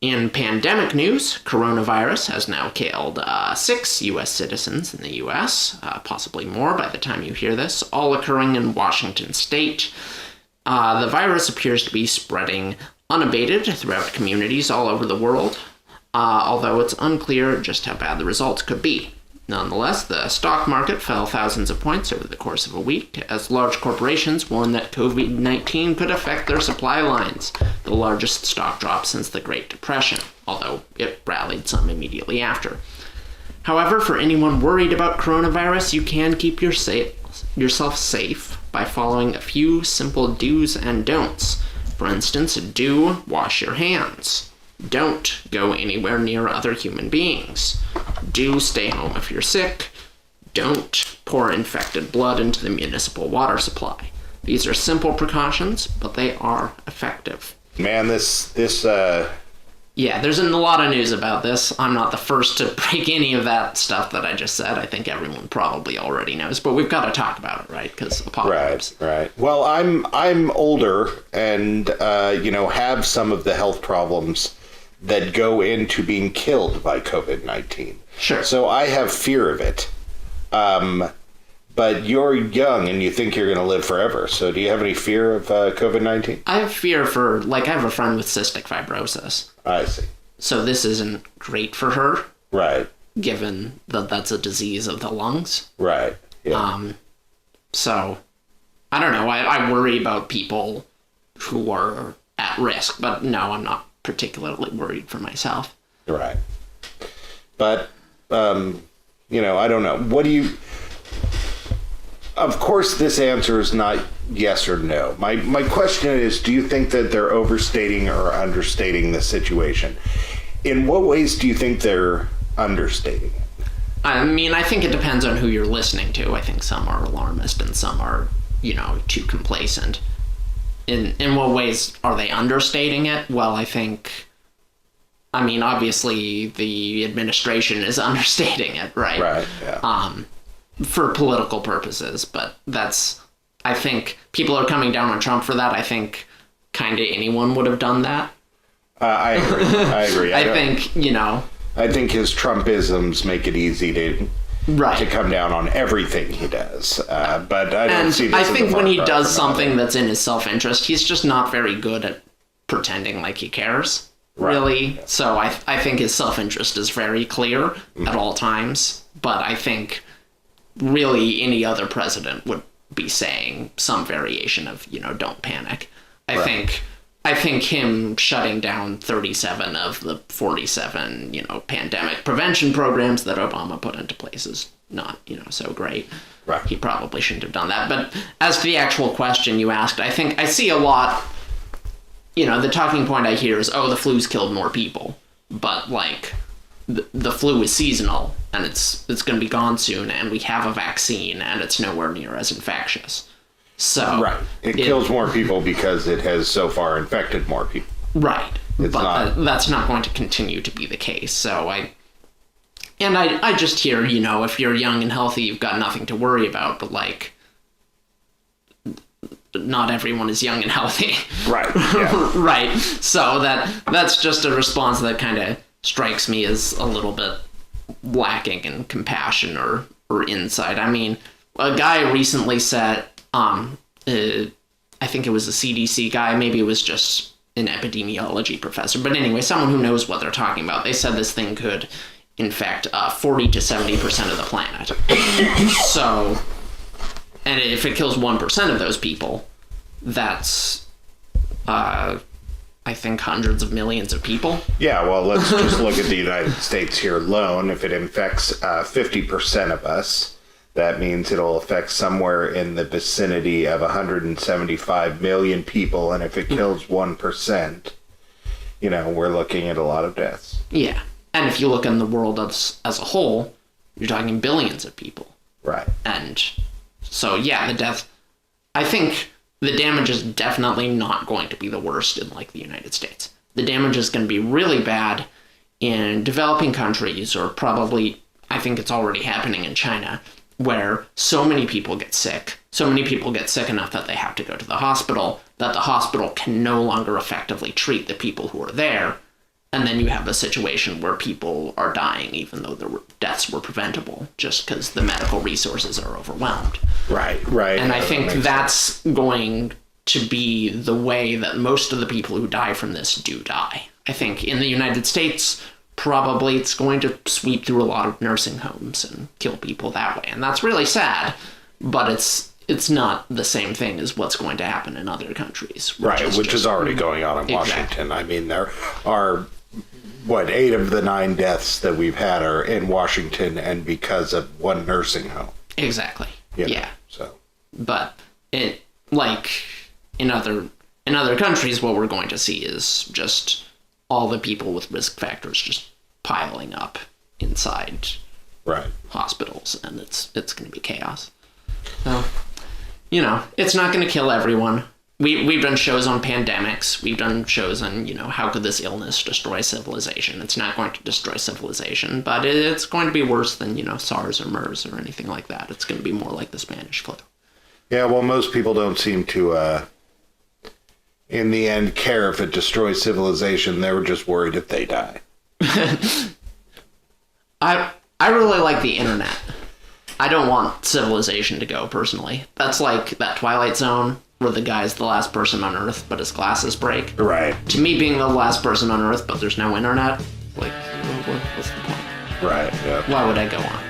In pandemic news, coronavirus has now killed 6 U.S. citizens in the U.S., possibly more by the time you hear this, all occurring in Washington state. The virus appears to be spreading unabated throughout communities all over the world, although it's unclear just how bad the results could be. Nonetheless, the stock market fell thousands of points over the course of a week as large corporations warned that COVID-19 could affect their supply lines, the largest stock drop since the Great Depression, although it rallied some immediately after. However, for anyone worried about coronavirus, you can keep yourself safe by following a few simple do's and don'ts. For instance, do wash your hands. Don't go anywhere near other human beings. Do stay home if you're sick. Don't pour infected blood into the municipal water supply. These are simple precautions, but they are effective. Man, Yeah, there's a lot of news about this. I'm not the first to break any of that stuff that I just said. I think everyone probably already knows, but we've got to talk about it, right? Because apocalypse. Right. Well, I'm older and have some of the health problems that go into being killed by COVID-19. Sure. So I have fear of it. But you're young and you think you're going to live forever. So do you have any fear of COVID-19? I have fear for, I have a friend with cystic fibrosis. I see. So this isn't great for her. Right. Given that that's a disease of the lungs. Right. Yeah. So, I don't know. I worry about people who are at risk. But no, I'm not particularly worried for myself. Right. But, I don't know. What do you... Of course, this answer is not yes or no. My question is, do you think that they're overstating or understating the situation? In what ways do you think they're understating it? I mean, I think it depends on who you're listening to. I think some are alarmist and some are, too complacent. In what ways are they understating it? Well, obviously the administration is understating it, right? Right, yeah. For political purposes, but I think people are coming down on Trump for that. I think kind of anyone would have done that. I agree. I think his Trumpisms make it easy to come down on everything he does. But I don't see this. I think when he does something that's in his self-interest, he's just not very good at pretending like he cares, really. Yeah. So I think his self-interest is very clear at all times. But I think really any other president would be saying some variation of, don't panic. I think him shutting down 37 of the 47, pandemic prevention programs that Obama put into place is not, so great. Right. He probably shouldn't have done that. But as to the actual question you asked, I think I see a lot, the talking point I hear is, the flu's killed more people. But, the flu is seasonal, and it's going to be gone soon, and we have a vaccine, and it's nowhere near as infectious. So right, it kills more people because it has so far infected more people. Right, that's not going to continue to be the case. So I just hear, if you're young and healthy, you've got nothing to worry about. But not everyone is young and healthy. Right. Yeah. Right. So that's just a response that kind of strikes me as a little bit lacking in compassion or insight. I mean, a guy recently said, I think it was a CDC guy, maybe it was just an epidemiology professor, but anyway, someone who knows what they're talking about. They said this thing could infect 40 to 70% of the planet. So, and if it kills 1% of those people, that's I think hundreds of millions of people. Yeah, well, let's just look at the United States here alone. If it infects 50% of us, that means it'll affect somewhere in the vicinity of 175 million people. And if it kills 1%, we're looking at a lot of deaths. Yeah. And if you look in the world as a whole, you're talking billions of people. Right. And so, yeah, I think the damage is definitely not going to be the worst in, the United States. The damage is going to be really bad in developing countries, or probably, I think it's already happening in China, where so many people get sick enough that they have to go to the hospital, that the hospital can no longer effectively treat the people who are there, And then you have a situation where people are dying even though deaths were preventable just because the medical resources are overwhelmed. Right. And I think that's going to be the way that most of the people who die from this do die. I think in the United States, probably it's going to sweep through a lot of nursing homes and kill people that way. And that's really sad, but it's not the same thing as what's going to happen in other countries. Which is already going on in Washington. Exactly. I mean, there are, 8 of the 9 deaths that we've had are in Washington and because of one nursing home. Exactly. Yeah. So, but it, like in other countries, what we're going to see is just all the people with risk factors just piling up inside hospitals, and it's going to be chaos. So, it's not going to kill everyone. We've done shows on pandemics. We've done shows on, how could this illness destroy civilization? It's not going to destroy civilization, but it's going to be worse than, SARS or MERS or anything like that. It's going to be more like the Spanish flu. Yeah, well, most people don't seem to, in the end, care if it destroys civilization. They were just worried if they die. I really like the internet. I don't want civilization to go, personally. That's like that Twilight Zone where the guy's the last person on Earth, but his glasses break. Right. To me, being the last person on Earth, but there's no internet, like, what's the point? Right, yeah. Why would I go on?